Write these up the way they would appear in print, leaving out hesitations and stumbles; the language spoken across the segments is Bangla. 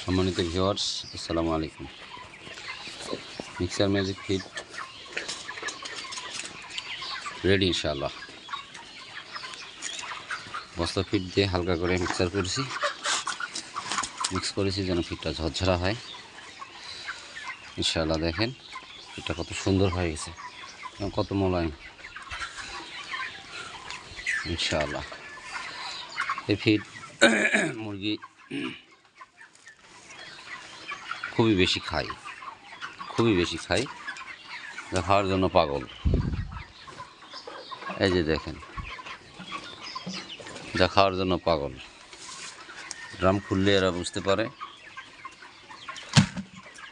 সম্মানিত ভিউয়ার্স, আসসালামু আলাইকুম। মিক্সার ম্যাজিক ফিড রেডি ইনশাআল্লাহ। বস্তা ফিড দিয়ে হালকা করে মিক্স করেছি যেন ফিডটা ঝরঝরা হয় ইনশাআল্লাহ। দেখেন ফিডটা কত সুন্দর হয়ে গেছে এবং কত মোলায়েম ইনশাআল্লাহ। এই ফিড মুরগি খুবই বেশি খায়, যা খাওয়ার জন্য পাগল। এই যে দেখেন, যা খাওয়ার জন্য পাগল। ড্রাম খুললে এরা বুঝতে পারে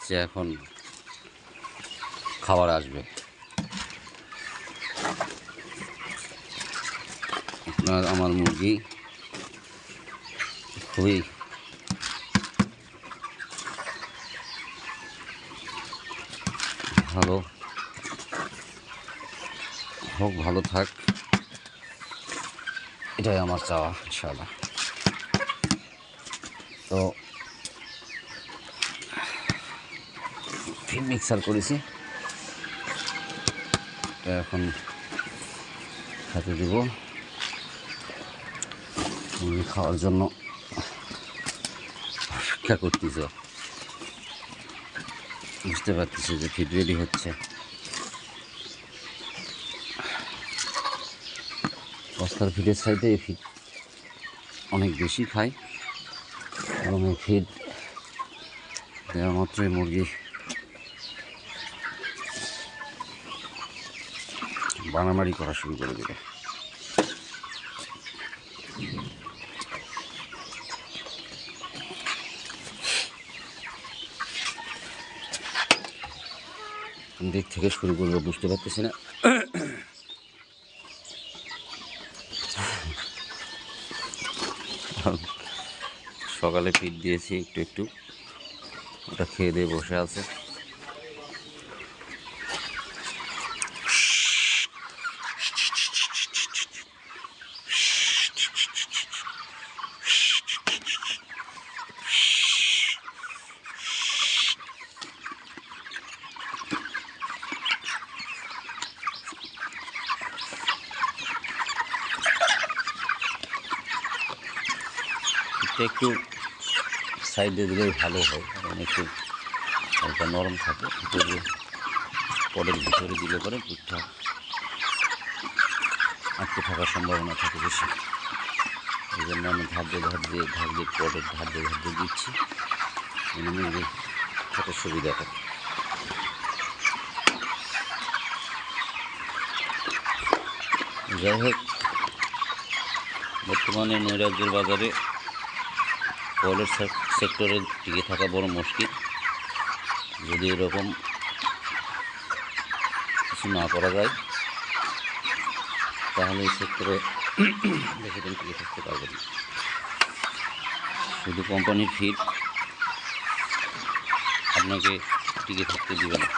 যে এখন খাবার আসবে। আমার মুরগি খুবই ভালো হোক, ভালো থাক, এটাই আমার চাওয়া ইনশাআল্লাহ। তো ফিড মিক্সার করেছি, এখন খেতে দিব। মুরগি খাওয়ার জন্য অপেক্ষা করতেছে, বুঝতে পারতেছে যে ফিড রেডি হচ্ছে। বস্তার ফিডের সাইডে এই ফিড অনেক বেশি খায় এবং এই ফিড দেওয়া মাত্রই মুরগি বানামারি করা শুরু করে দেবে। কোন দিক থেকে শুরু করবো বুঝতে পারতেছি না। সকালে ফিড দিয়েছি একটু, ওটা খেয়ে দিয়ে বসে আছে। একটু সাইডে দিলেই ভালো হয়, কারণ একটু হালকা নরম থাকে। ভিতরে পটের ভিতরে দিলে পরে পিঠটা আটকে থাকার সম্ভাবনা থাকে বেশি। এই জন্য আমি ধার দিয়ে পটের ধার দিয়ে দিচ্ছি, মুরগি খেতে সুবিধা হয়। যাই হোক, বর্তমানে নৈরাজ্যের বাজারে ব্রয়লার সেক্টরে টিকে থাকা বড় মুশকিল। যদি এরকম কিছু না করা যায় তাহলে এই সেক্টরে বেশি দিন টিকে থাকতে পারবে না। শুধু কোম্পানির ফিড আপনাকে টিকে থাকতে দিবে না।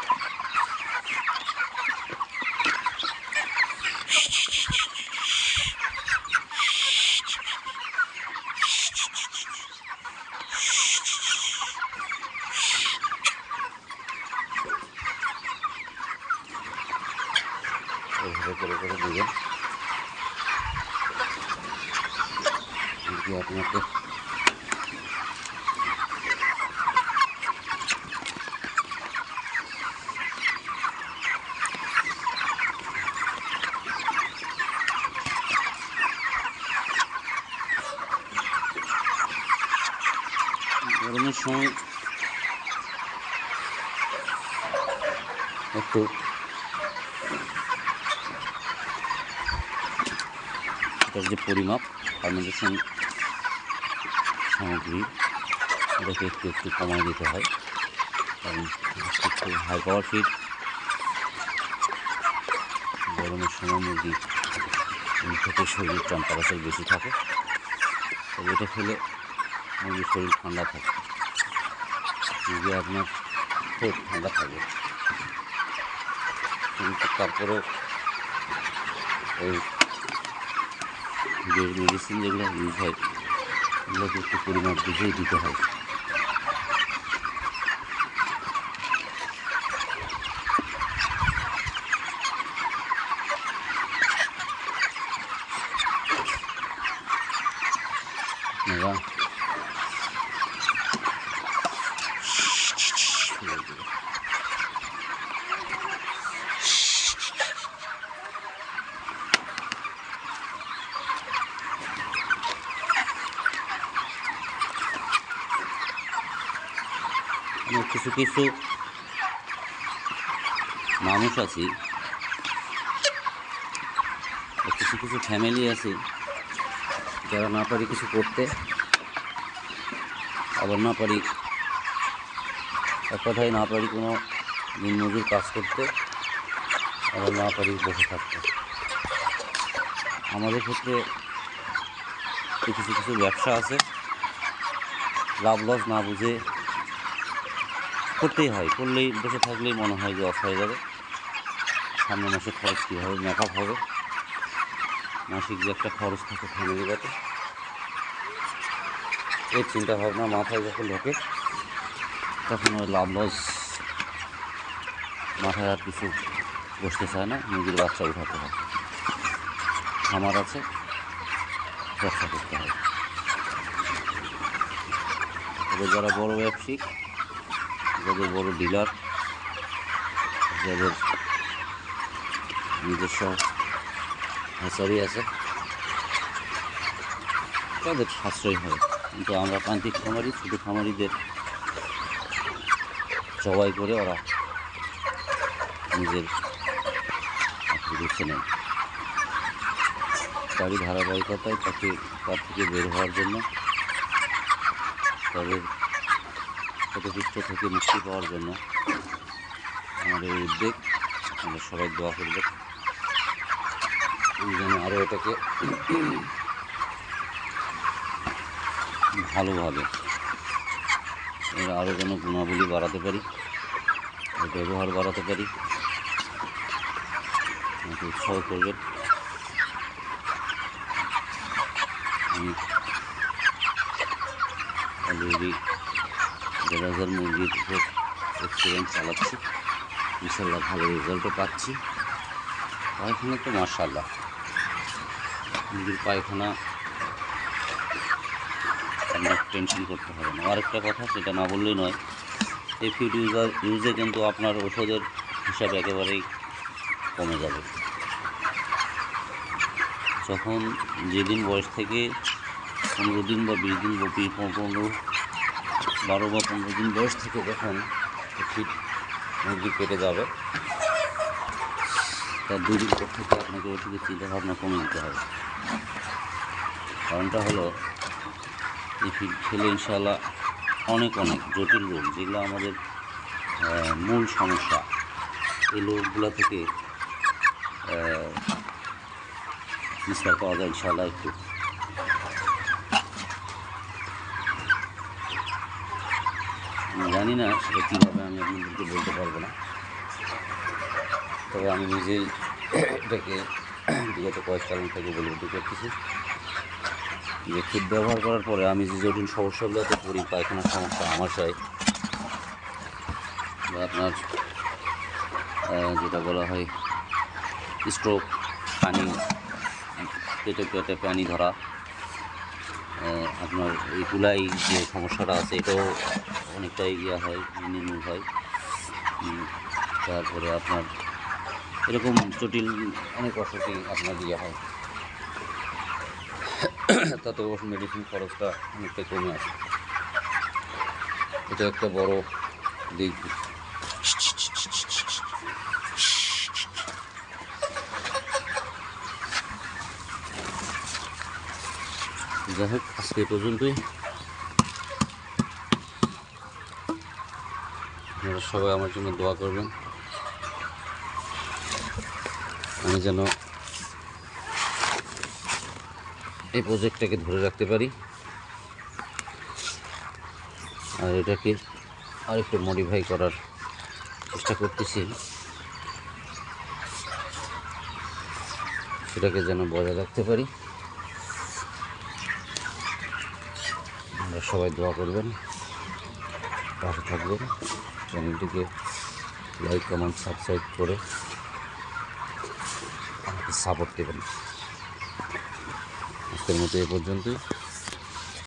এইভাবে করে দিবেন, আপনাকে গরমের সময় একটু এটার যে পরিমাপ ফার্মেন্টেশন সামগ্রী, এটাকে একটু কমায় দিতে হয়, কারণ একটু হাই পাওয়ার ফিড গরমের সময় মুরগি থেকে শরীরের টেম্পারেচার বেশি থাকে, তবে এটা খেলে মুরগির শরীর ঠান্ডা থাকে, মুরগি আপনার খুব ঠান্ডা থাকে। কিন্তু তারপরেও ওই যে মেডিসিন যেগুলো ইউজ হয় এগুলোকে একটু পরিমাপ বুঝেই দিতে হয়। কিছু কিছু মানুষ আছি, কিছু কিছু ফ্যামিলি আছে যারা না পারি কিছু করতে, আবার না পারি, এক কথায় না পারি কোনো দিনমজুর কাজ করতে, আবার না পারি বসে থাকতে। আমাদের ক্ষেত্রে কিছু কিছু ব্যবসা আছে, লাভ লস না বুঝে করতেই হয়, করলেই বসে থাকলেই মনে হয় যে লস হয়ে যাবে। সামনের মাসে খরচ কীভাবে মেকআপ হবে, মাসিক যে একটা খরচ থাকে ফ্যামিলিগত, এই চিন্তাভাবনা মাথায় যখন ঢোকে তখন ওই লাভ লস মাথায় আর কিছু বসতে চায় না, নিজের বাচ্চা উঠাতে হয়, খামার আছে, ব্যবসা করতে হয়। তবে যারা বড় ব্যবসায়িক, যাদের বড় ডিলার, যাদের নিজস্ব হ্যাচারি আছে, তাদের সাশ্রয় হয়। কিন্তু আমরা প্রান্তিক খামারি, ছোটো খামারিদের জবাই করে ওরা নিজের বেছে নেয়। তারই ধারাবাহিকতায় তার থেকে বের হওয়ার জন্য, তাদের ক্ষতপৃষ্ঠ থেকে মুক্তি পাওয়ার জন্য আমাদের এই উদ্যোগ। আমরা সবাই দোয়া করবেন যেন আরও এটাকে ভালোভাবে এর আরও যেন গুণাবলী বাড়াতে পারি, ব্যবহার বাড়াতে পারি। আমাকে উৎসাহ করবেন। আমি অলরেডি ১,৫০০ মুরগির উপর এক্সপেরিয়েন্স চালাচ্ছি, ইনশাল্লাহ ভালো রেজাল্টও পাচ্ছি। পায়খানা তো মাশাআল্লাহ, মুরগির পায়খানা আপনার টেনশন করতে হবে না। আরেকটা কথা, সেটা না বললেই নয়, এই ফিড ইউজে কিন্তু আপনার ওষুধের হিসাব একেবারেই কমে যাবে। যখন যেদিন বয়স থেকে 15 দিন বা 20 দিন বা 12 বা 15 দিন বয়স থেকে যখন ফিড মুরগি কেটে যাবে, তার 2 দিন পর থেকে আপনাকে ওষুধের চিন্তাভাবনা কমে দিতে হবে। কারণটা হলো, এই ফিড খেলে ইনশাআল্লাহ অনেক জটিল রোগ, যেগুলো আমাদের মূল সমস্যা, এই রোগগুলো থেকে নিস্তার পাওয়া যায় ইনশাআল্লাহ। একটু আমি জানি না সেটা কীভাবে, আমি আপনাদেরকে বলতে পারবো না। তবে আমি নিজেই এটাকে বিগত কয়েক সাল থেকে উপলব্ধি করতেছি যে ফিড ব্যবহার করার পরে আমি যে জটিল সমস্যাগুলোতে পড়ি, পায়খানার সমস্যা, আমাশয়, বা আপনার যেটা বলা হয় স্ট্রোক, পেটে পানি ধরা, আপনার এই গুলাই যে সমস্যাটা আছে, এটাও অনেকটাই হয়, নির্মূল হয়। তারপরে আপনার এরকম জটিল অনেক অসুখই আপনার হয়, তাতে ওষুধ মেডিসিন খরচটা অনেকটাই কমে আসে। এটা একটা বড় দিক। যাই হোক, আজকে এই পর্যন্তই। আপনারা সবাই আমার জন্য দোয়া করবেন, আমি যেন এই প্রজেক্টটাকে ধরে রাখতে পারি, আর এটাকে আরেকটু মডিফাই করার চেষ্টা করতেছি, সেটাকে যেন বজায় রাখতে পারি। আমরা সবাই দোয়া করবেন, পাশে থাকবেন, চ্যানেলটিকে লাইক, কমেন্ট, সাবস্ক্রাইব করে আমাকে সাপোর্ট দেবেন। আজকের মতো এ পর্যন্তই।